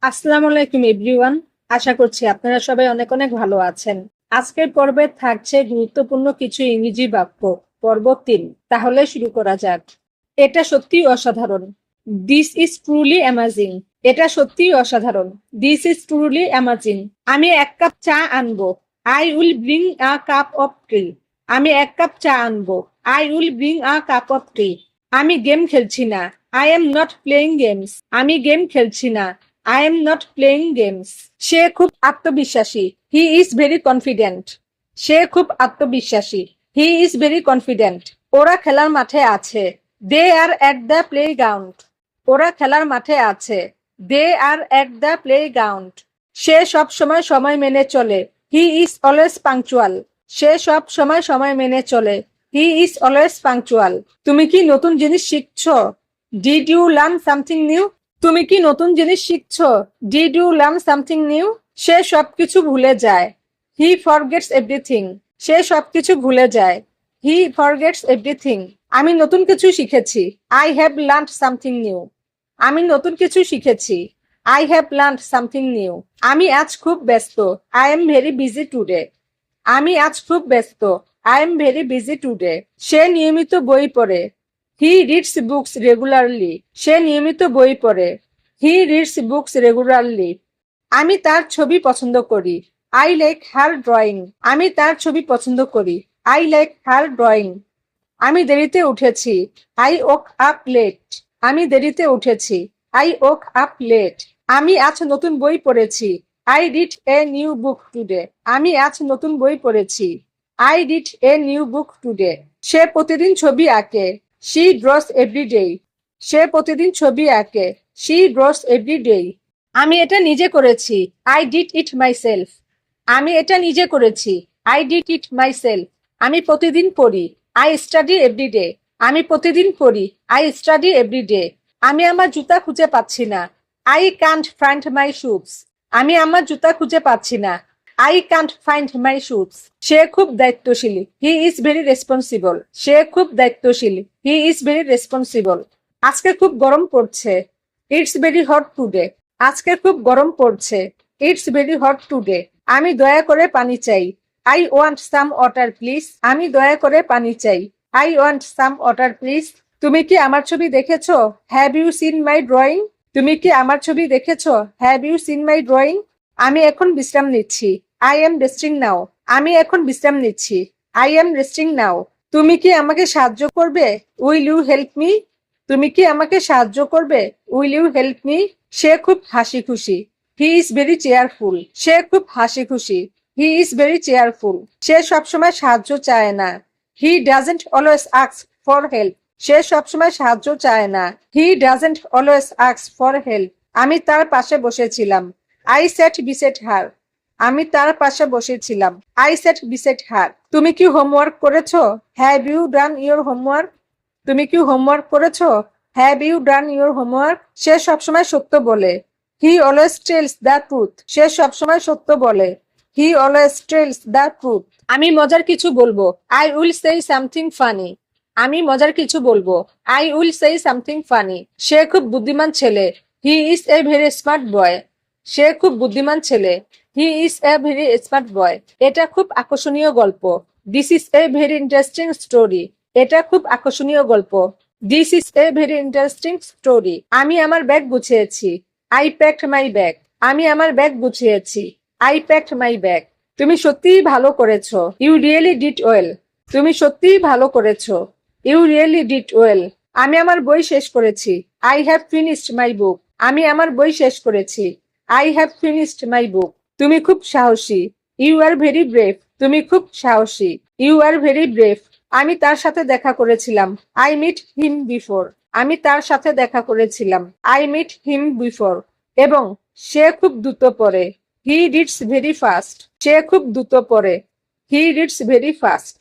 আসসালামু আলাইকুম এভরিওয়ান। আশা করছি আপনারা সবাই অনেক অনেক ভালো আছেন। আজকের পর্বে থাকছে গুরুত্বপূর্ণ কিছু ইংরেজি বাক্য। পর্ব ৩। তাহলে শুরু করা যাক। এটা সত্যিই অসাধারণ। This is truly amazing. এটা সত্যিই অসাধারণ। This is truly amazing. আমি এক কাপ চা আনবো। I will bring a cup of tea. আমি এক কাপ চা আনবো। I will bring a cup of tea. আমি গেম খেলছি না। I am not playing games. আমি গেম খেলছি না। I am not playing games. সে খুব আত্মবিশ্বাসী। He is very confident. সে খুব আত্মবিশ্বাসী। He is very confident. ওরা খেলার মাঠে আছে। They are at the playground. ওরা খেলার মাঠে আছে। They are at the playground. সে সব সময় সময় মেনে চলে। He is always punctual. সে সব সময় সময় মেনে চলে। He is always punctual. তুমি কি নতুন জিনিস শিখছো? Did you learn something new? তুমি কি নতুন জিনিস শিখছো? Did you learn something new? সে সবকিছু ভুলে যায়। He forgets everything. সে সবকিছু ভুলে যায়। He forgets everything. আমি নতুন কিছু শিখেছি। I have learned something new. আমি নতুন কিছু শিখেছি। I have learned something new. আমি আজ খুব ব্যস্ত। I am very busy today. আমি আজ খুব ব্যস্ত। I am very busy today. সে নিয়মিত বই পড়ে। He reads books regularly. সে নিয়মিত বই পড়ে। He reads books regularly. আমি তার ছবি পছন্দ করি। I like her drawing. আমি তার ছবি পছন্দ করি। I like her drawing. আমি দেরিতে উঠেছি। I woke up late. আমি দেরিতে উঠেছি। I woke up late. আমি আজ নতুন বই পড়েছি। I read a new book today. আমি আজ নতুন বই পড়েছি। I read a new book today. সে প্রতিদিন ছবি আঁকে। She draws every day. সে প্রতিদিন ছবি আঁকে। She draws every day. আমি এটা নিজে করেছি। I did it myself. আমি এটা নিজে করেছি। I did it myself. আমি প্রতিদিন পড়ি। I study every day. আমি প্রতিদিন পড়ি। I study every day. আমি আমার জুতা খুঁজে পাচ্ছি না। I can't find my shoes. আমি আমার জুতা খুঁজে পাচ্ছি না। I can't find my shoes. সে খুব দায়িত্বশীল। He is very responsible. সে খুব দায়িত্বশীল। He is very responsible. আজকে খুব গরম পড়ছে। It's very hot today. আজকে খুব গরম পড়ছে। It's very hot today. আমি দয়া করে পানি চাই। I want some water please. আমি দয়া করে পানি চাই। I want some water please. তুমি কি আমার ছবি দেখেছো? Have you seen my drawing? তুমি কি আমার ছবি দেখেছো? Have you seen my drawing? আমি এখন বিশ্রাম নিচ্ছি। I am resting now. আমি এখন বিশ্রাম নিচ্ছি। I am resting now. তুমি কি আমাকে সাহায্য করবে? Will you help me? তুমি কি আমাকে সাহায্য করবে? Will you help me? সে খুব হাসি খুশি। He is very cheerful. সে খুব হাসি খুশি। He is very cheerful. সে সবসময় সাহায্য চায় না। He doesn't always ask for help. সে সবসময় সাহায্য চায় না। He doesn't always ask for help. আমি তার পাশে বসেছিলাম। I sat beside her. আমি তার পাশে বসেছিলাম। I sat beside her. তুমি কি হোমওয়ার্ক করেছো? Have you done your homework? তুমি কি হোমওয়ার্ক করেছো? Have you done your homework? সে সবসময় সত্য বলে। He always tells the truth. সে সবসময় সত্য বলে। He always tells the truth. আমি মজার কিছু বলবো। I will say something funny. আমি মজার কিছু বলবো। I will say something funny. সে খুব বুদ্ধিমান ছেলে। He is a very smart boy. সে খুব বুদ্ধিমান ছেলে। He is a very smart boy. এটা খুব আকর্ষণীয় গল্প। This is a very interesting story. এটা খুব আকর্ষণীয় গল্প। This is a very interesting story. আমি আমার ব্যাগ গুছিয়েছি। I packed my bag. আমি আমার ব্যাগ গুছিয়েছি। I packed my bag. তুমি সত্যিই ভালো করেছো। You really did well. তুমি সত্যিই ভালো করেছো। You really did well. আমি আমার বই শেষ করেছি। I have finished my book. আমি আমার বই শেষ করেছি। I have finished my book. তুমি খুব সাহসী। You are very brave. তুমি খুব সাহসী। You are very brave. আমি তার সাথে দেখা করেছিলাম। I met him before. আমি তার সাথে দেখা করেছিলাম। I met him before. এবং সে খুব দ্রুত পড়ে। He reads very fast. সে খুব দ্রুত পড়ে। He reads very fast.